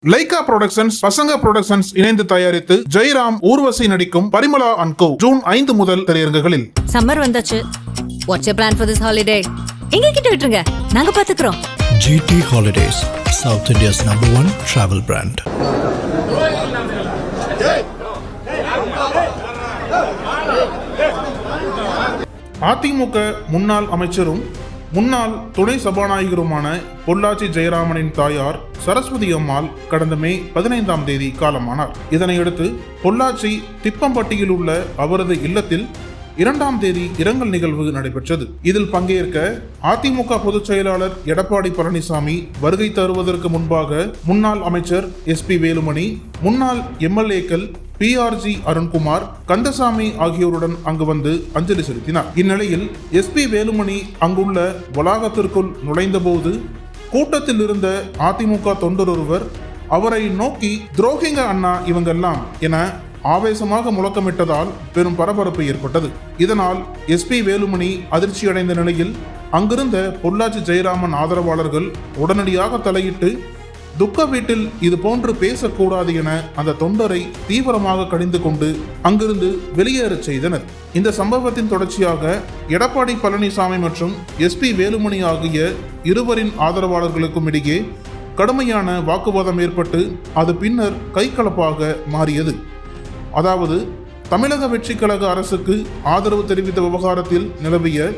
Lyca productions, பசங்க productions இணைந்து தயாரித்து ஜெயராம், ஊர்வசி நடிக்கும் பரிமளா அண்ட் கோ ஜூன் 5 முதல் திரையரங்குகளில். சம்மர் வந்தாச்சு. What's your plan for this holiday? எங்க கிட்ட விட்டுருங்க, நாங்க பாத்துக்கிறோம். GT Holidays, South India's #1 travel brand. AIADMK முன்னாள் அமைச்சரும் முன்னாள் துணை சபாநாயகருமான பொள்ளாச்சி ஜெயராமனின் தாயார் சரஸ்வதி அம்மாள் கடந்த மே 15ஆம் தேதி காலமானார். இதனையடுத்து பொள்ளாச்சி திப்பம்பட்டியில் உள்ள அவரது இல்லத்தில் 2ஆம் தேதி இரங்கல் நிகழ்வு நடைபெற்றது. இதில் பங்கேற்க அதிமுக பொதுச் செயலாளர் எடப்பாடி பழனிசாமி வருகை தருவதற்கு முன்பாக முன்னாள் அமைச்சர் SP வேலுமணி, முன்னாள் MLAக்கள் PRG அருண்குமார், கந்தசாமி ஆகியோருடன் அங்கு வந்து அஞ்சலி செலுத்தினார். இந்நிலையில் SP வேலுமணி அங்குள்ள வளாகத்திற்குள் நுழைந்தபோது கூட்டத்தில் இருந்த அதிமுக தொண்டர் ஒருவர் அவரை நோக்கி துரோகிங்க அண்ணா இவங்கெல்லாம் என ஆவேசமாக முழக்கமிட்டதால் பெரும் பரபரப்பு ஏற்பட்டது. இதனால் SP வேலுமணி அதிர்ச்சியடைந்த நிலையில் அங்கிருந்த பொள்ளாச்சி ஜெயராமன் ஆதரவாளர்கள் உடனடியாக தலையிட்டு துக்க வீட்டில் இது போன்று பேசக்கூடாது என அந்த தொண்டரை தீவிரமாக கடிந்து கொண்டு அங்கிருந்து வெளியேறச் செய்தனர். இந்த சம்பவத்தின் தொடர்ச்சியாக எடப்பாடி பழனிசாமி மற்றும் SP வேலுமணி ஆகிய இருவரின் ஆதரவாளர்களுக்கும் இடையே கடுமையான வாக்குவாதம் ஏற்பட்டு அது பின்னர் கைகலப்பாக மாறியது. அதாவது தமிழக வெற்றி கழக அரசுக்கு ஆதரவு தெரிவித்த விவகாரத்தில் நிலவிய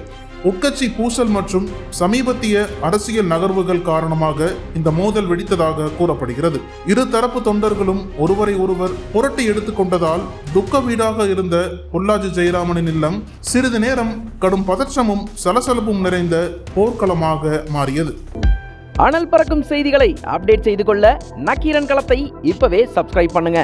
உட்கட்சி பூசல் மற்றும் சமீபத்திய அரசியல் நகர்வுகள் காரணமாக இந்த மோதல் வெடித்ததாக கூறப்படுகிறது. இரு தரப்பு தொண்டர்களும் ஒருவரை ஒருவர் புரட்டி எடுத்துக்கொண்டதால் துக்க வீடாக இருந்த பொள்ளாச்சி ஜெயராமனின் இல்லம் சிறிது நேரம் கடும் பதற்றமும் சலசலப்பும் நிறைந்த போர்க்களமாக மாறியது. அனல் பறக்கும் செய்திகளை அப்டேட் செய்து கொள்ள நக்கீரன் களத்தை இப்பவே சப்ஸ்கிரைப் பண்ணுங்க.